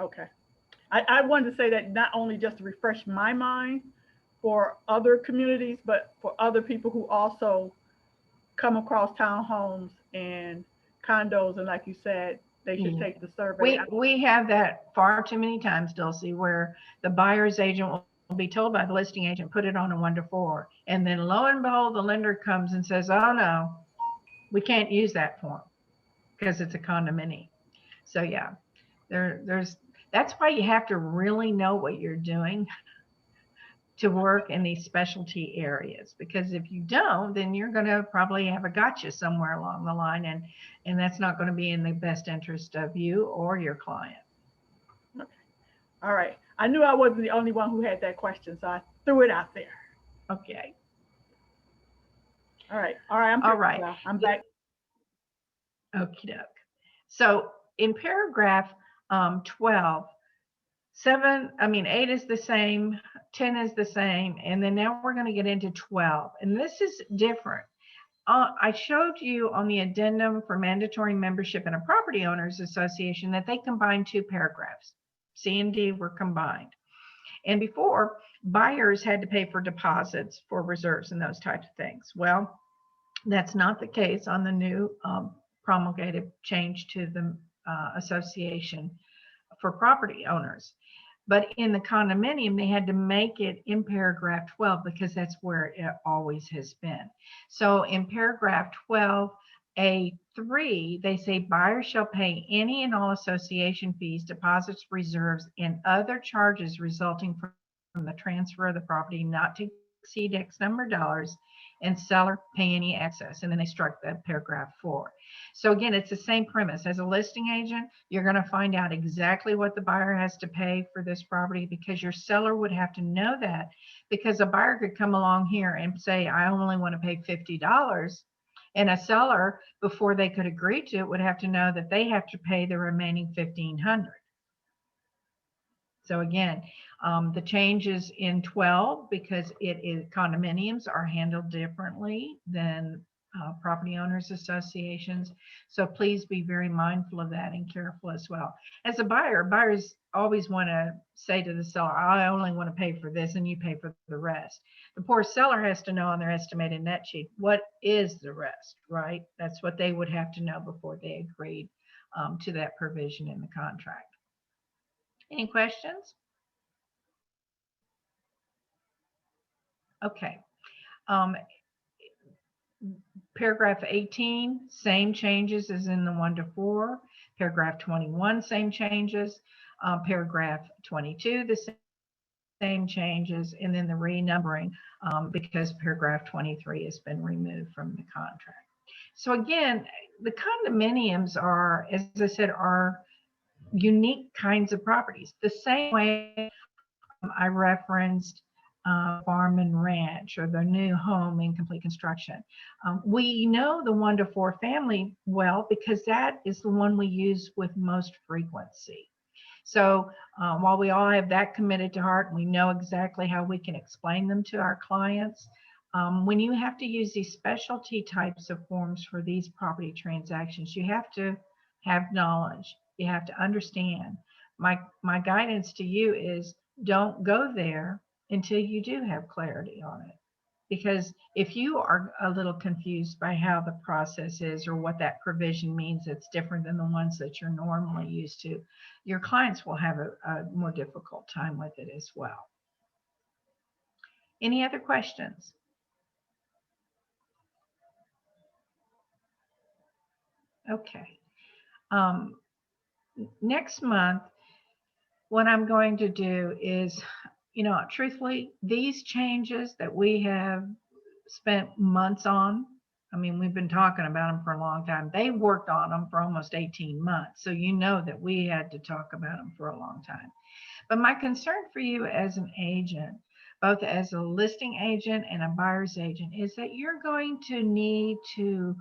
Okay. I wanted to say that not only just to refresh my mind for other communities, but for other people who also come across townhomes and condos. And like you said, they should take the survey. We have that far too many times, Dulcie, where the buyer's agent will be told by the listing agent, put it on a 1 to 4. And then lo and behold, the lender comes and says, oh no, we can't use that form because it's a condominium. So yeah, that's why you have to really know what you're doing to work in these specialty areas, because if you don't, then you're going to probably have a gotcha somewhere along the line, and that's not going to be in the best interest of you or your client. Okay. All right. I knew I wasn't the only one who had that question, so I threw it out there. Okay. All right. All right. All right. I'm back. Okie doke. So in paragraph 12, 8 is the same, 10 is the same, and then now we're going to get into 12, and this is different. I showed you on the addendum for mandatory membership in a property owners association that they combined 2 paragraphs. C and D were combined. And before, buyers had to pay for deposits for reserves and those types of things. Well, that's not the case on the new promulgated change to the association for property owners. But in the condominium, they had to make it in paragraph 12 because that's where it always has been. So in paragraph 12A3, they say buyers shall pay any and all association fees, deposits, reserves, and other charges resulting from the transfer of the property not to exceed X number of dollars, and seller pay any excess. And then they struck that paragraph 4. So again, it's the same premise. As a listing agent, you're going to find out exactly what the buyer has to pay for this property, because your seller would have to know that, because a buyer could come along here and say, I only want to pay $50. And a seller, before they could agree to it, would have to know that they have to pay the remaining $1,500. So again, the changes in 12, because condominiums are handled differently than property owners associations. So please be very mindful of that and careful as well. As a buyer, buyers always want to say to the seller, I only want to pay for this and you pay for the rest. The poor seller has to know on their estimated net sheet, what is the rest, right? That's what they would have to know before they agreed to that provision in the contract. Any questions? Okay. Paragraph 18, same changes as in the 1 to 4. Paragraph 21, same changes. Paragraph 22, the same changes. And then the renumbering because paragraph 23 has been removed from the contract. So again, the condominiums are, as I said, are unique kinds of properties. The same way I referenced farm and ranch, or the new home in complete construction. We know the 1 to 4 family well, because that is the one we use with most frequency. So while we all have that committed to heart, and we know exactly how we can explain them to our clients, When you have to use these specialty types of forms for these property transactions, you have to have knowledge. You have to understand. My guidance to you is don't go there until you do have clarity on it. Because if you are a little confused by how the process is or what that provision means, it's different than the ones that you're normally used to, your clients will have a more difficult time with it as well. Any other questions? Okay. Next month, what I'm going to do is, truthfully, these changes that we have spent months on, I mean, we've been talking about them for a long time. They worked on them for almost 18 months. So you know that we had to talk about them for a long time. But my concern for you as an agent, both as a listing agent and a buyer's agent, is that you're going to need to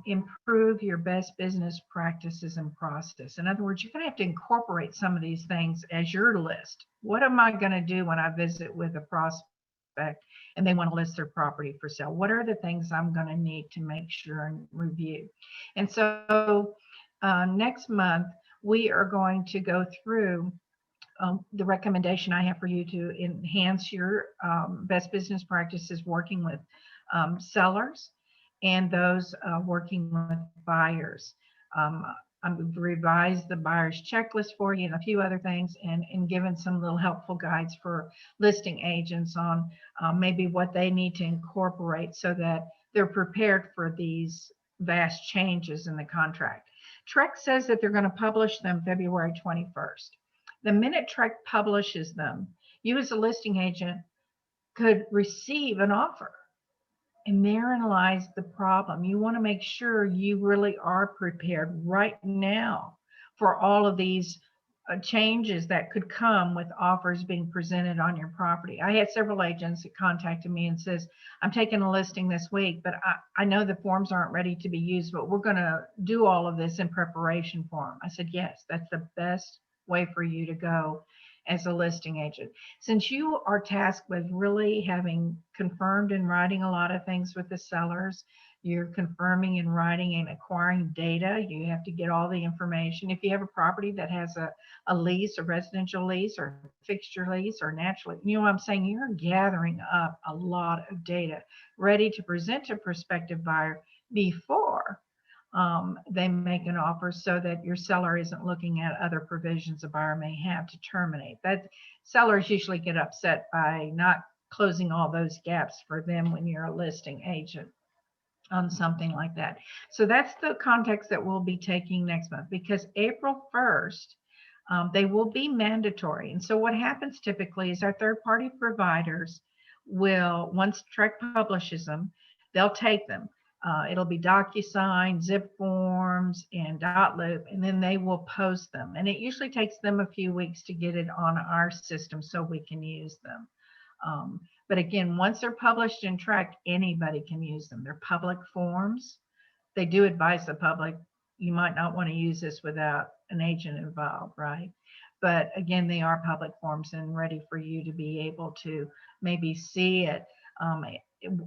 improve your best business practices and process. In other words, you're going to have to incorporate some of these things as your list. What am I going to do when I visit with a prospect and they want to list their property for sale? What are the things I'm going to need to make sure and review? And so next month, we are going to go through the recommendation I have for you to enhance your best business practices working with sellers and those working with buyers. I'm going to revise the buyer's checklist for you and a few other things, and given some little helpful guides for listing agents on maybe what they need to incorporate so that they're prepared for these vast changes in the contract. TREC says that they're going to publish them February 21st. The minute TREC publishes them, you as a listing agent could receive an offer. And therein lies the problem. You want to make sure you really are prepared right now for all of these changes that could come with offers being presented on your property. I had several agents that contacted me and says, I'm taking a listing this week, but I know the forms aren't ready to be used, but we're going to do all of this in preparation for them. I said, yes, that's the best way for you to go as a listing agent. Since you are tasked with really having confirmed in writing a lot of things with the sellers, you're confirming in writing and acquiring data. You have to get all the information. If you have a property that has a lease, a residential lease or fixture lease or naturally, you know what I'm saying? You're gathering up a lot of data ready to present to a prospective buyer before they make an offer, so that your seller isn't looking at other provisions a buyer may have to terminate. That sellers usually get upset by not closing all those gaps for them when you're a listing agent on something like that. So that's the context that we'll be taking next month, because April 1st, they will be mandatory. And so what happens typically is our third-party providers will, once TREC publishes them, they'll take them. It'll be DocuSign, zip forms, and .loop, and then they will post them. And it usually takes them a few weeks to get it on our system so we can use them. But again, once they're published in TREC, anybody can use them. They're public forms. They do advise the public, you might not want to use this without an agent involved, right? But again, they are public forms and ready for you to be able to maybe see it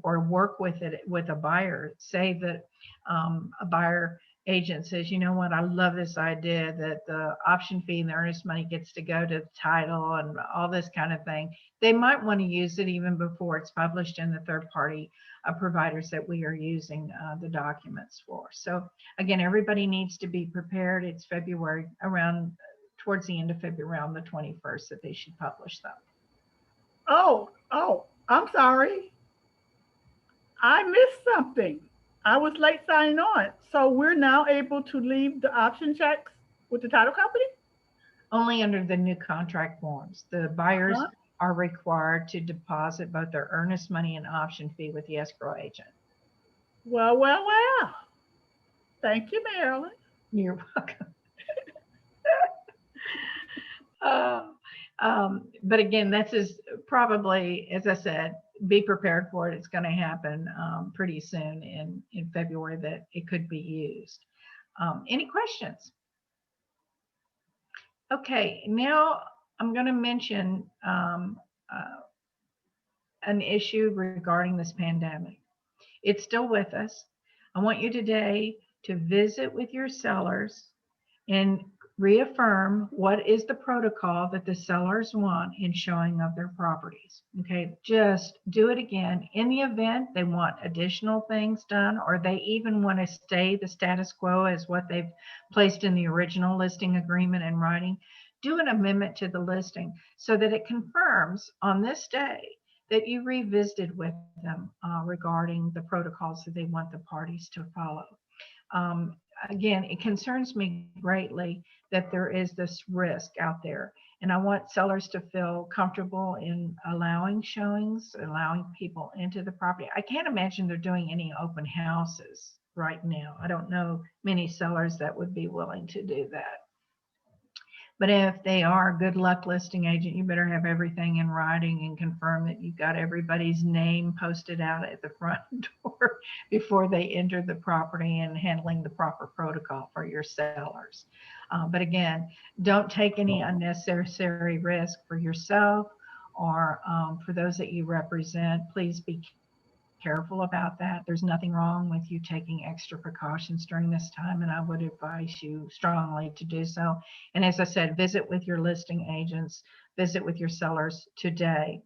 or work with it with a buyer. Say that a buyer agent says, you know what, I love this idea that the option fee and the earnest money gets to go to the title and all this kind of thing. They might want to use it even before it's published in the third party providers that we are using the documents for. So again, everybody needs to be prepared. It's February, around towards the end of February, around the 21st, that they should publish them. Oh, I'm sorry. I missed something. I was late signing on. So we're now able to leave the option checks with the title company? Only under the new contract forms. The buyers are required to deposit both their earnest money and option fee with the escrow agent. Well. Thank you, Marilyn. You're welcome. But again, this is probably, as I said, be prepared for it. It's going to happen pretty soon in February that it could be used. Any questions? Okay, now I'm going to mention an issue regarding this pandemic. It's still with us. I want you today to visit with your sellers and reaffirm what is the protocol that the sellers want in showing of their properties. Okay, just do it again. In the event they want additional things done, or they even want to stay the status quo as what they've placed in the original listing agreement in writing, do an amendment to the listing so that it confirms on this day that you revisited with them regarding the protocols that they want the parties to follow. Again, it concerns me greatly that there is this risk out there. And I want sellers to feel comfortable in allowing showings, allowing people into the property. I can't imagine they're doing any open houses right now. I don't know many sellers that would be willing to do that. But if they are, good luck, listing agent. You better have everything in writing and confirm that you've got everybody's name posted out at the front door before they enter the property, and handling the proper protocol for your sellers. But again, don't take any unnecessary risk for yourself or for those that you represent. Please be careful about that. There's nothing wrong with you taking extra precautions during this time, and I would advise you strongly to do so. And as I said, visit with your listing agents, visit with your sellers today,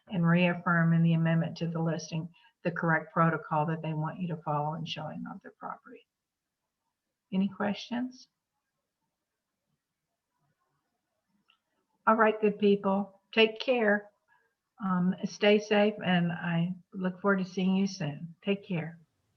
and reaffirm in the amendment to the listing the correct protocol that they want you to follow in showing of their property. Any questions? All right, good people, take care. Stay safe, and I look forward to seeing you soon. Take care.